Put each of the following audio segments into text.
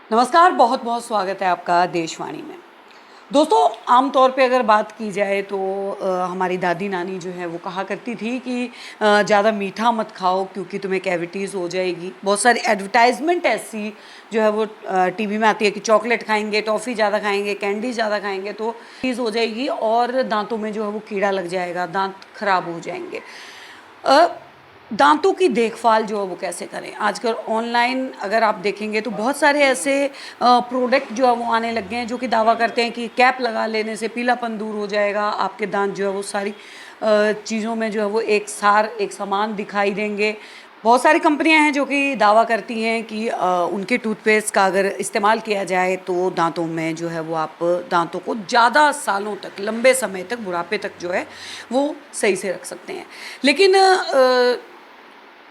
नमस्कार, बहुत बहुत स्वागत है आपका देशवाणी में। दोस्तों, आम तौर पे अगर बात की जाए तो हमारी दादी नानी जो है वो कहा करती थी कि ज़्यादा मीठा मत खाओ क्योंकि तुम्हें कैविटीज़ हो जाएगी। बहुत सारी एडवर्टाइजमेंट ऐसी जो है वो टीवी में आती है कि चॉकलेट खाएंगे, टॉफ़ी ज़्यादा खाएंगे, कैंडी ज़्यादा खाएंगे तो चीज़ हो जाएगी और दांतों में जो है वो कीड़ा लग जाएगा, दांत खराब हो जाएंगे। अ, दांतों की देखभाल जो है वो कैसे करें? आजकल ऑनलाइन अगर आप देखेंगे तो बहुत सारे ऐसे प्रोडक्ट जो है वो आने लग गए हैं जो कि दावा करते हैं कि कैप लगा लेने से पीलापन दूर हो जाएगा, आपके दांत जो है वो सारी चीज़ों में जो है वो एक समान दिखाई देंगे। बहुत सारी कंपनियां हैं जो कि दावा करती हैं कि उनके टूथपेस्ट का अगर इस्तेमाल किया जाए तो दांतों में जो है वो आप दांतों को ज़्यादा सालों तक, लंबे समय तक, बुढ़ापे तक जो है वो सही से रख सकते हैं। लेकिन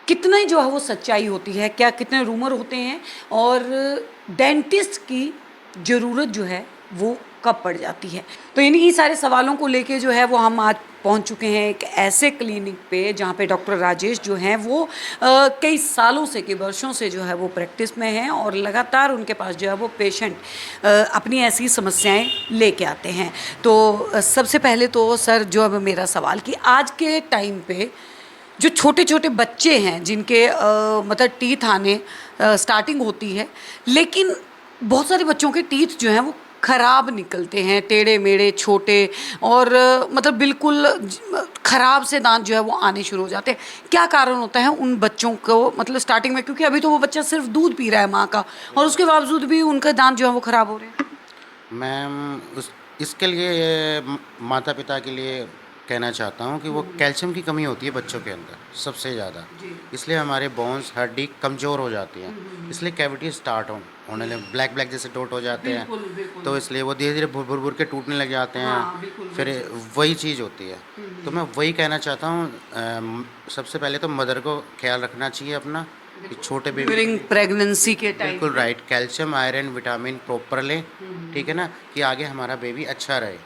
कितना ही जो है वो सच्चाई होती है, क्या कितने रूमर होते हैं और डेंटिस्ट की ज़रूरत जो है वो कब पड़ जाती है। तो इन्हीं सारे सवालों को लेके जो है वो हम आज पहुंच चुके हैं एक ऐसे क्लिनिक पे जहाँ पे डॉक्टर राजेश जो हैं वो कई सालों से, कई वर्षों से जो है वो प्रैक्टिस में हैं और लगातार उनके पास जो है वो पेशेंट अपनी ऐसी समस्याएं लेके आते हैं। तो सबसे पहले तो सर जो अब मेरा सवाल कि आज के टाइम पे जो छोटे छोटे बच्चे हैं जिनके मतलब टीथ आने स्टार्टिंग होती है, लेकिन बहुत सारे बच्चों के टीथ जो हैं वो खराब निकलते हैं, टेढ़े मेढ़े छोटे और मतलब बिल्कुल खराब से दांत जो है वो आने शुरू हो जाते हैं। क्या कारण होता है उन बच्चों को, मतलब स्टार्टिंग में, क्योंकि अभी तो वो बच्चा सिर्फ दूध पी रहा है माँ का और उसके बावजूद भी उनके दांत जो है वो खराब हो रहे हैं। मैम उस इसके लिए माता पिता के लिए कहना चाहता हूँ कि वो कैल्शियम की कमी होती है बच्चों के अंदर सबसे ज़्यादा। जी। इसलिए हमारे बोन्स हड्डी कमज़ोर हो जाती हैं, इसलिए कैविटी स्टार्ट होने लगे, ब्लैक ब्लैक जैसे डॉट हो जाते हैं। बिल्कुल बिल्कुल। तो इसलिए वो धीरे धीरे भुर भुर भुर के टूटने लग जाते हैं। हाँ, बिल्कुल फिर बिल्कुल। वही चीज़ होती है। तो मैं वही कहना चाहता हूँ, सबसे पहले तो मदर को ख्याल रखना चाहिए अपना कि छोटे बेबी के ड्यूरिंग लिए। प्रेगनेंसी के टाइम बिल्कुल पे। Right, calcium iron vitamin proper लें। ठीक है ना, कि आगे हमारा बेबी अच्छा रहे।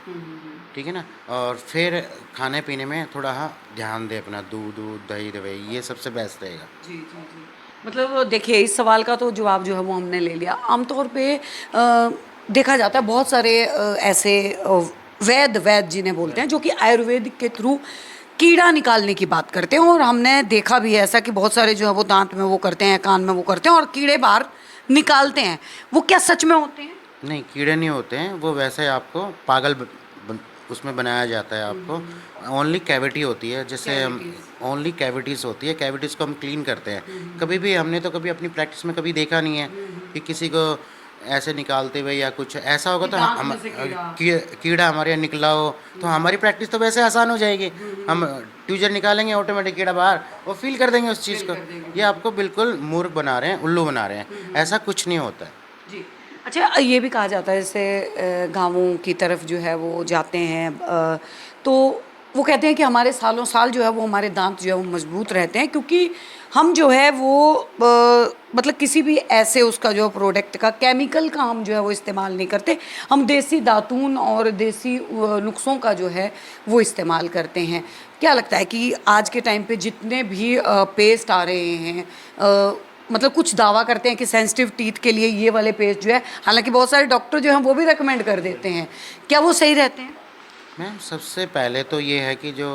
ठीक है ना। और फिर खाने पीने में थोड़ा ध्यान दें अपना, दूध दूध दही दवाई, ये सबसे बेस्ट रहेगा। जी, जी, जी। मतलब देखिए, इस सवाल का तो जवाब जो है वो हमने ले लिया। आमतौर पे देखा जाता है बहुत सारे ऐसे वैद्य जिन्हें बोलते हैं जो कि आयुर्वेदिक के थ्रू कीड़ा निकालने की बात करते हैं और हमने देखा भी है ऐसा कि बहुत सारे जो है वो दाँत में वो करते हैं, कान में वो करते हैं और कीड़े बाहर निकालते हैं। वो क्या सच में होते हैं? नहीं, कीड़े नहीं होते हैं, वो वैसे आपको पागल बन उसमें बनाया जाता है आपको। ओनली कैविटी होती है, जैसे हम कैविटीज़। ओनली कैविटीज़ होती है, कैविटीज़ को हम क्लीन करते हैं। कभी भी हमने तो कभी अपनी प्रैक्टिस में कभी देखा नहीं है कि किसी को ऐसे निकालते हुए या कुछ ऐसा होगा कि तो दाँत में से कीड़ा। कीड़ा हमारे यहाँ निकला हो तो हमारी प्रैक्टिस तो वैसे आसान हो जाएगी। हम ट्यूजर निकालेंगे, ऑटोमेटिक कीड़ा बाहर, और फील कर देंगे उस चीज़ फ़ील को। कर देंगे, ये बिल्कुल। आपको बिल्कुल मूर्ख बना रहे हैं, उल्लू बना रहे हैं। ऐसा कुछ नहीं होता है। जी। अच्छा, ये भी कहा जाता है जैसे गाँवों की तरफ जो है वो जाते हैं तो वो कहते हैं कि हमारे सालों साल जो है वो हमारे दाँत जो है वो मज़बूत रहते हैं क्योंकि हम जो है वो मतलब किसी भी ऐसे उसका जो प्रोडक्ट का केमिकल का हम जो है वो इस्तेमाल नहीं करते। हम देसी दातून और देसी नुस्ख़ों का जो है वो इस्तेमाल करते हैं। क्या लगता है कि आज के टाइम पे जितने भी पेस्ट आ रहे हैं मतलब कुछ दावा करते हैं कि सेंसिटिव टीथ के लिए ये वाले पेस्ट जो है, हालाँकि बहुत सारे डॉक्टर जो हैं वो भी रेकमेंड कर देते हैं। क्या वो सही रहते हैं? मैम सबसे पहले तो ये है कि जो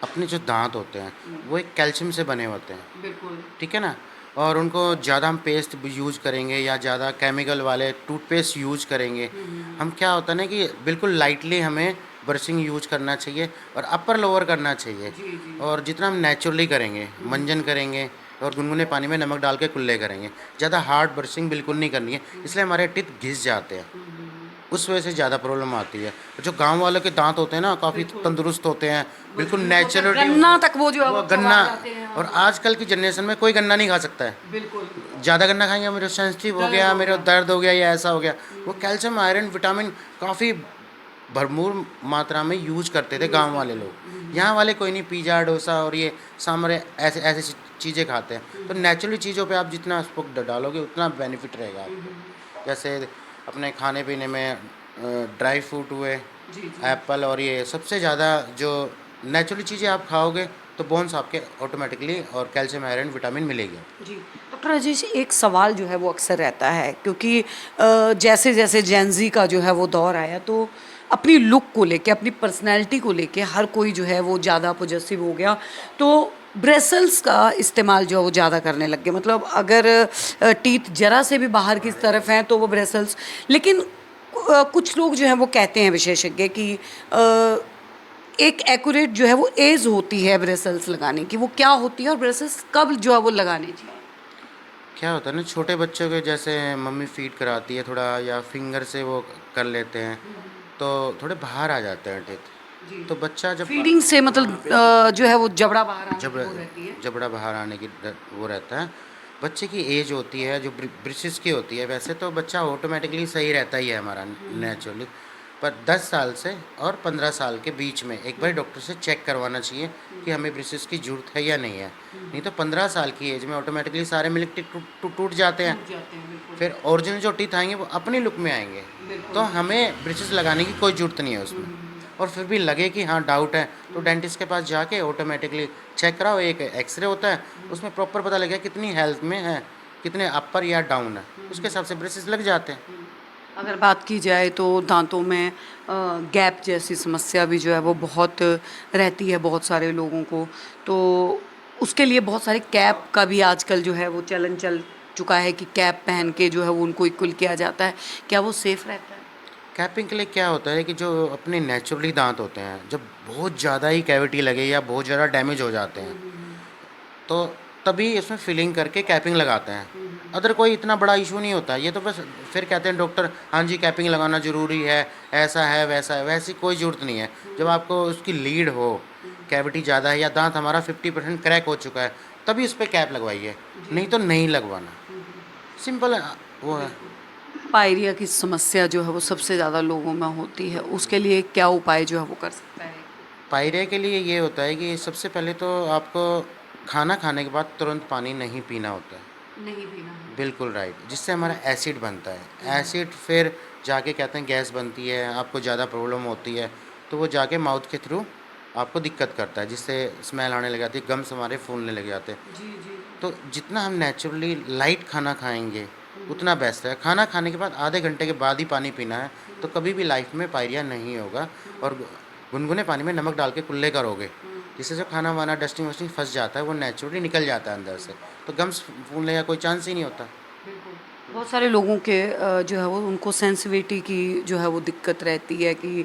अपने जो दांत होते हैं वो एक कैल्शियम से बने होते हैं। बिल्कुल। ठीक है ना। और उनको ज़्यादा हम पेस्ट यूज करेंगे या ज़्यादा केमिकल वाले टूथपेस्ट यूज करेंगे, हम क्या होता है ना कि बिल्कुल लाइटली हमें ब्रशिंग यूज करना चाहिए और अपर लोअर करना चाहिए। जी, जी। और जितना हम नेचुरली करेंगे, मंजन करेंगे और गुनगुने पानी में नमक डाल के कुल्ले करेंगे, ज़्यादा हार्ड ब्रशिंग बिल्कुल नहीं करनी है, इसलिए हमारे टीथ घिस जाते हैं। उस वजह से ज़्यादा प्रॉब्लम आती है। जो गाँव वालों के दांत होते हैं ना, काफ़ी बिल्कुल। तंदुरुस्त होते हैं, बिल्कुल मजबूत होते हैं, नेचुरलिटी होती गन्ना है। तक वो जो है वो वो गन्ना, चबा जाते हैं। और हाँ, आजकल की जनरेशन में कोई गन्ना नहीं खा सकता है। बिल्कुल। ज़्यादा गन्ना खाएँगे मेरे सेंसिटिव हो दर्द गया, हो मेरे गया। दर्द हो गया या ऐसा हो गया। वो कैल्शियम, आयरन, विटामिन काफ़ी भरपूर मात्रा में यूज़ करते थे यूज़ गाँव वाले करते हैं। लोग। यहाँ वाले कोई नहीं, पिज़्ज़ा, डोसा और ये सांभर ऐसे ऐसी चीज़ें खाते हैं। तो नेचुरली चीज़ों पे आप जितना उसको डालोगे उतना बेनिफिट रहेगा आपको। जैसे अपने खाने-पीने में ड्राई फ्रूट हुए, जी, जी। एप्पल, और ये सबसे ज़्यादा जो नेचुरली चीज़ें आप खाओगे तो बोन्स आपके ऑटोमेटिकली और कैल्शियम आयरन विटामिन मिलेगी आपको। जी। डॉक्टर राजेश, एक सवाल जो है वो अक्सर रहता है, क्योंकि जैसे जैसे जेनज़ी का जो है वो दौर आया, तो अपनी लुक को लेके, अपनी पर्सनैलिटी को लेके हर कोई जो है वो ज़्यादा पॉजेसिव हो गया। तो ब्रेसल्स का इस्तेमाल जो है वो ज़्यादा करने लग गए। मतलब अगर टीथ ज़रा से भी बाहर की तरफ हैं तो वो ब्रेसल्स। लेकिन कुछ लोग जो हैं वो कहते हैं, विशेषज्ञ, कि अ, एक एक्यूरेट जो है वो एज होती है ब्रेसल्स लगाने की, वो क्या होती है और ब्रेसल्स कब जो है वो लगाने चाहिए? क्या होता है ना, छोटे बच्चों के जैसे मम्मी फीड कराती है थोड़ा या फिंगर से वो कर लेते हैं, तो थोड़े बाहर आ जाते हैं जी। टीथ। तो बच्चा जब फीडिंग से मतलब जो है वो जबड़ा बाहर आने जब की वो रहती है। जबड़ा बाहर आने की वो रहता है। बच्चे की एज होती है जो ब्रिसेस की होती है, वैसे तो बच्चा ऑटोमेटिकली सही रहता ही है हमारा नेचुरली। पर 10 साल से और 15 साल के बीच में एक बार डॉक्टर से चेक करवाना चाहिए कि हमें ब्रिसेस की ज़रूरत है या नहीं है। नहीं तो 15 साल की एज में ऑटोमेटिकली सारे मिल्क टीथ टूट जाते हैं। टूट जाते हैं, बिल्कुल। फिर ओरिजिनल जो टीथ आएँगे वो अपनी लुक में आएँगे। बिल्कुल। तो हमें ब्रेसेस लगाने की कोई ज़रूरत नहीं है उसमें। और फिर भी लगे कि हाँ डाउट है, तो डेंटिस्ट के पास जाके ऑटोमेटिकली चेक कराओ। एक एक्स-रे होता है, उसमें प्रॉपर पता लगेगा कितनी हेल्थ में है, कितने अपर या डाउन है। उसके हिसाब से ब्रेसेस लग जाते हैं। अगर बात की जाए तो दांतों में गैप जैसी समस्या भी जो है वो बहुत रहती है बहुत सारे लोगों को। तो उसके लिए बहुत सारे कैप का भी आजकल जो है वो चलन चल चुका है कि कैप पहन के जो है वो उनको इक्वल किया जाता है। क्या वो सेफ रहता है? कैपिंग के लिए क्या होता है कि जो अपने नेचुरली दाँत होते हैं, जब बहुत ज़्यादा ही कैविटी लगे या बहुत ज़्यादा डैमेज हो जाते हैं, तो तभी इसमें फिलिंग करके कैपिंग लगाते हैं। अदर कोई इतना बड़ा इशू नहीं होता। ये तो बस फिर कहते हैं डॉक्टर, हाँ जी कैपिंग लगाना ज़रूरी है, ऐसा है, वैसा है। वैसी कोई ज़रूरत नहीं है। जब आपको उसकी लीड हो, कैविटी ज़्यादा है या दाँत हमारा 50% क्रैक हो चुका है, तभी उस पे कैप लगवाइए, नहीं तो नहीं लगवाना। सिंपल वो है। पायरिया की समस्या जो है वो सबसे ज़्यादा लोगों में होती है, उसके लिए क्या उपाय जो है वो कर सकता है? पायरिया के लिए ये होता है कि सबसे पहले तो आपको खाना खाने के बाद तुरंत पानी नहीं पीना होता है। नहीं पीना है। बिल्कुल राइट, जिससे हमारा एसिड बनता है। एसिड फिर जाके कहते हैं गैस बनती है, आपको ज़्यादा प्रॉब्लम होती है, तो वो जाके माउथ के थ्रू आपको दिक्कत करता है, जिससे स्मेल आने लग जाती है, गम्स हमारे फूलने लग जाते हैं। जी, जी। तो जितना हम नेचुरली लाइट खाना खाएँगे, उतना बेस्ट है। खाना खाने के बाद आधे घंटे के बाद ही पानी पीना है, तो कभी भी लाइफ में पायरिया नहीं होगा। और गुनगुने पानी में नमक डाल के कुल्ले करोगे, जिससे जो खाना-वाना डस्टिंग वस्टिंग फँस जाता है, वो नेचुरली निकल जाता है अंदर से, तो गम्स फूलने का कोई चांस ही नहीं होता। बहुत सारे लोगों के जो है वो उनको सेंसिटिविटी की जो है वो दिक्कत रहती है कि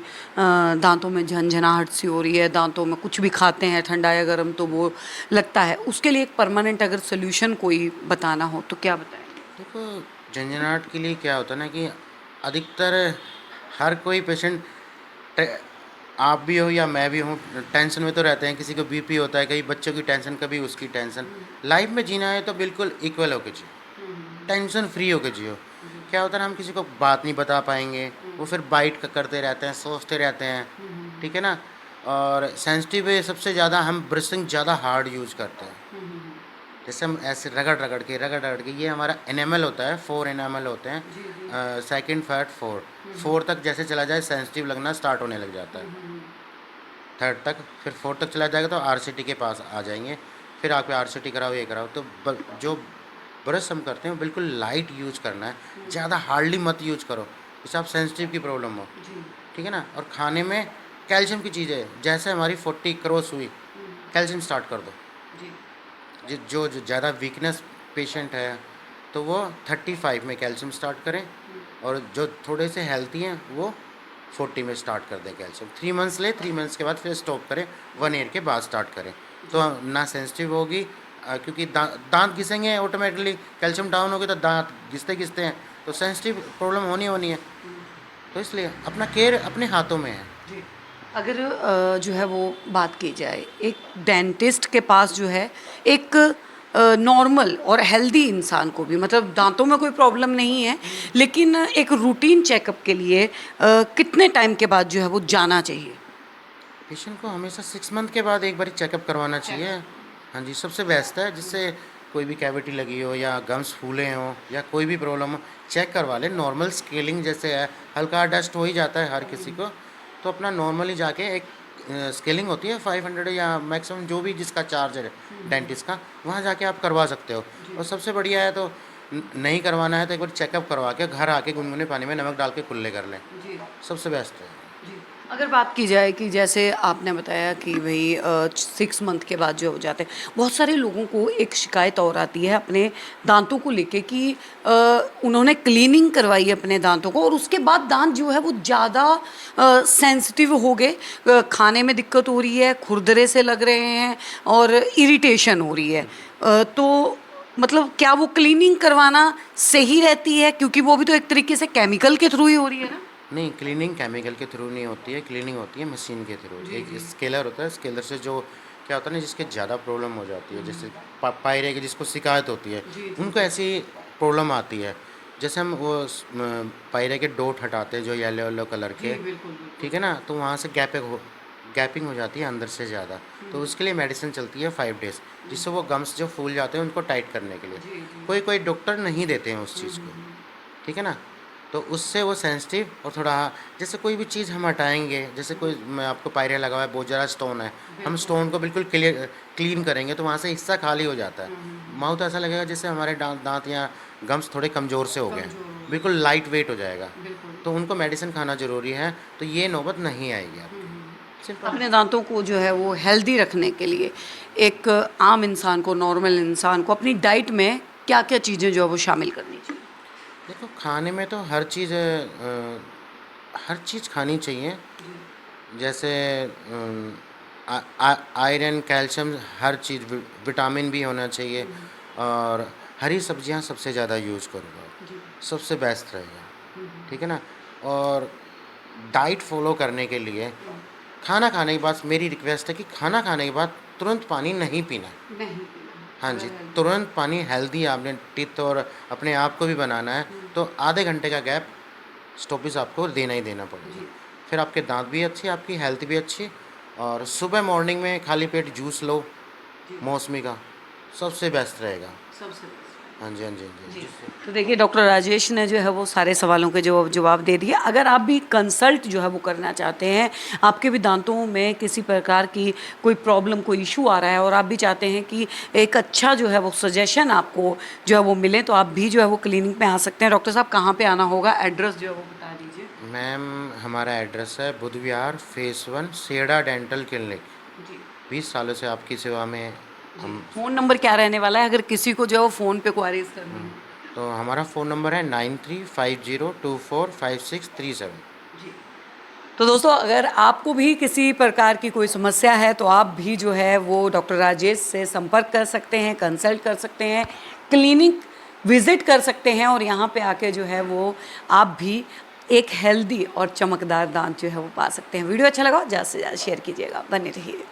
दांतों में झनझनाहट सी हो रही है, दांतों में कुछ भी खाते हैं ठंडा या गर्म तो वो लगता है। उसके लिए एक परमानेंट अगर सॉल्यूशन कोई बताना हो तो क्या बताएं? देखो, झंझनाहट के लिए क्या होता है ना कि अधिकतर हर कोई पेशेंट, टे- आप भी हो या मैं भी हूँ, टेंशन में तो रहते हैं। किसी को बीपी होता है, कभी बच्चों की टेंशन, कभी उसकी टेंशन। लाइफ में जीना है तो बिल्कुल इक्वल होके जियो, टेंशन फ्री होके जियो। क्या होता है ना, हम किसी को बात नहीं बता पाएंगे, वो फिर बाइट करते रहते हैं, सोचते रहते हैं, ठीक है ना। और सेंसिटिव है सबसे ज़्यादा, हम ब्रशिंग ज़्यादा हार्ड यूज़ करते हैं। जैसे हम ऐसे रगड़ रगड़ के, ये हमारा एनामल होता है, 4 एनामल होते हैं, सेकंड थर्ड फोर तक जैसे चला जाए सेंसिटिव लगना स्टार्ट होने लग जाता है। थर्ड तक, फिर फोर्थ तक चला जाएगा तो आरसीटी के पास आ जाएंगे। फिर आप आरसीटी कराओ, ये कराओ। तो जो ब्रश हम करते हैं वो बिल्कुल लाइट यूज करना है, ज़्यादा हार्डली मत यूज करो, जिससे आप सेंसिटिव की प्रॉब्लम हो, ठीक है ना। और खाने में कैल्शियम की चीज़ें, जैसे हमारी 40 क्रॉस हुई, कैल्शियम स्टार्ट कर दो। जो ज़्यादा वीकनेस पेशेंट है तो वो 35 में कैल्शियम स्टार्ट करें, और जो थोड़े से हेल्थी हैं वो 40 में स्टार्ट कर दें कैल्शियम। 3 मंथ्स ले, 3 मंथ्स के बाद फिर स्टॉप करें, 1 ईयर के बाद स्टार्ट करें। तो ना सेंसिटिव होगी, क्योंकि दांत घिसेंगे ऑटोमेटिकली, कैल्शियम डाउन होगी तो दांत घिसते घिसते हैं, तो सेंसिटिव प्रॉब्लम होनी है। तो इसलिए अपना केयर अपने हाथों में है। अगर जो है वो बात की जाए एक डेंटिस्ट के पास जो है एक नॉर्मल और हेल्दी इंसान को भी, मतलब दांतों में कोई प्रॉब्लम नहीं है लेकिन एक रूटीन चेकअप के लिए कितने टाइम के बाद जो है वो जाना चाहिए? पेशेंट को हमेशा 6 मंथ के बाद एक बार चेकअप करवाना चाहिए। हाँ जी, सबसे बेस्ट है, जिससे कोई भी कैविटी लगी हो या गम्स फूले हों या कोई भी प्रॉब्लम हो, चेक करवा लें। नॉर्मल स्केलिंग जैसे है, हल्का डस्ट हो ही जाता है हर किसी को, तो अपना नॉर्मली जाके एक स्केलिंग होती है 500 या मैक्सिमम जो भी जिसका चार्ज है डेंटिस्ट का, वहाँ जाके आप करवा सकते हो। और सबसे बढ़िया है तो नहीं करवाना है तो एक बार चेकअप करवा के घर आके गुनगुने पानी में नमक डाल के कुल्ले कर लें, जी सबसे बेस्ट है। जी। अगर बात की जाए कि जैसे आपने बताया कि भाई 6 मंथ के बाद जो हो जाते हैं, बहुत सारे लोगों को एक शिकायत और आती है अपने दांतों को लेके कि अ, उन्होंने क्लीनिंग करवाई अपने दांतों को और उसके बाद दांत जो है वो ज़्यादा सेंसिटिव हो गए, खाने में दिक्कत हो रही है, खुरदरे से लग रहे हैं और इरिटेशन हो रही है। तो मतलब क्या वो क्लीनिंग करवाना सही रहती है, क्योंकि वो भी तो एक तरीके से केमिकल के थ्रू ही हो रही है ना? नहीं, क्लीनिंग केमिकल के थ्रू नहीं होती है, क्लीनिंग होती है मशीन के थ्रू। एक स्केलर होता है, स्केलर से जो क्या होता है ना, जिसके ज़्यादा प्रॉब्लम हो जाती है, जैसे पायरे की जिसको शिकायत होती है, उनको ऐसी प्रॉब्लम आती है। जैसे हम वो पायरे के डोट हटाते हैं जो येलो येलो कलर के, ठीक है ना, तो वहाँ से गैपिंग हो जाती है अंदर से ज़्यादा, तो उसके लिए मेडिसिन चलती है 5 डेज़, जिससे वो गम्स जो फूल जाते हैं उनको टाइट करने के लिए। कोई कोई डॉक्टर नहीं देते हैं उस चीज़ को, ठीक है ना, तो उससे वो सेंसिटिव और थोड़ा, जैसे कोई भी चीज़ हम हटाएंगे, जैसे कोई मैं आपको पायरिया लगा हुआ है, बहुत ज़्यादा स्टोन है, हम स्टोन को बिल्कुल क्लीन करेंगे तो वहाँ से हिस्सा खाली हो जाता है। माउथ ऐसा लगेगा जैसे हमारे दांत या गम्स थोड़े कमज़ोर से हो गए हैं, बिल्कुल लाइट वेट हो जाएगा, तो उनको मेडिसिन खाना ज़रूरी है, तो ये नौबत नहीं आएगी आपकी। सिंपल। अपने दांतों को जो है वो हेल्दी रखने के लिए एक आम इंसान को, नॉर्मल इंसान को अपनी डाइट में क्या क्या चीज़ें जो है वो शामिल करनी चाहिए? देखो, खाने में तो हर चीज़ खानी चाहिए, जैसे आयरन, कैल्शियम, हर चीज़, विटामिन भी होना चाहिए, और हरी सब्जियां सबसे ज़्यादा यूज़ करो आप, सबसे बेस्ट रहेगा, ठीक है ना। और डाइट फॉलो करने के लिए खाना खाने के बाद मेरी रिक्वेस्ट है कि खाना खाने के बाद तुरंत पानी नहीं पीना। नहीं। हाँ जी, तुरंत पानी हेल्दी, आपने टीथ और अपने आप को भी बनाना है, तो आधे घंटे का गैप स्टॉपेज आपको देना ही देना पड़ेगा। फिर आपके दांत भी अच्छे, आपकी हेल्थ भी अच्छी, और सुबह मॉर्निंग में खाली पेट जूस लो मौसमी का, सबसे बेस्ट रहेगा। हाँ जी, हाँ जी, हाँ जी। तो देखिए डॉक्टर राजेश ने जो है वो सारे सवालों के जवाब दे दिए। अगर आप भी कंसल्ट जो है वो करना चाहते हैं, आपके भी दांतों में किसी प्रकार की कोई प्रॉब्लम, कोई इशू आ रहा है और आप भी चाहते हैं कि एक अच्छा जो है वो सजेशन आपको जो है वो मिले, तो आप भी जो है वो क्लिनिक में आ सकते हैं। डॉक्टर साहब कहाँ पे आना होगा, एड्रेस जो है वो बता दीजिए। मैम, हमारा एड्रेस है बुध विहार फेस 1, सेड़ा डेंटल क्लिनिक। जी 20 सालों से आपकी सेवा में हम। फ़ोन नंबर क्या रहने वाला है अगर किसी को जो है वो फ़ोन पे क्वारीज करनी है? तो हमारा फ़ोन नंबर है 9350245637। तो दोस्तों अगर आपको भी किसी प्रकार की कोई समस्या है तो आप भी जो है वो डॉक्टर राजेश से संपर्क कर सकते हैं, कंसल्ट कर सकते हैं, क्लिनिक विज़िट कर सकते हैं और यहाँ पे आके जो है वो आप भी एक हेल्दी और चमकदार दांत जो है वो पा सकते हैं। वीडियो अच्छा लगा ज़्यादा से ज़्यादा शेयर कीजिएगा, बने रहिए।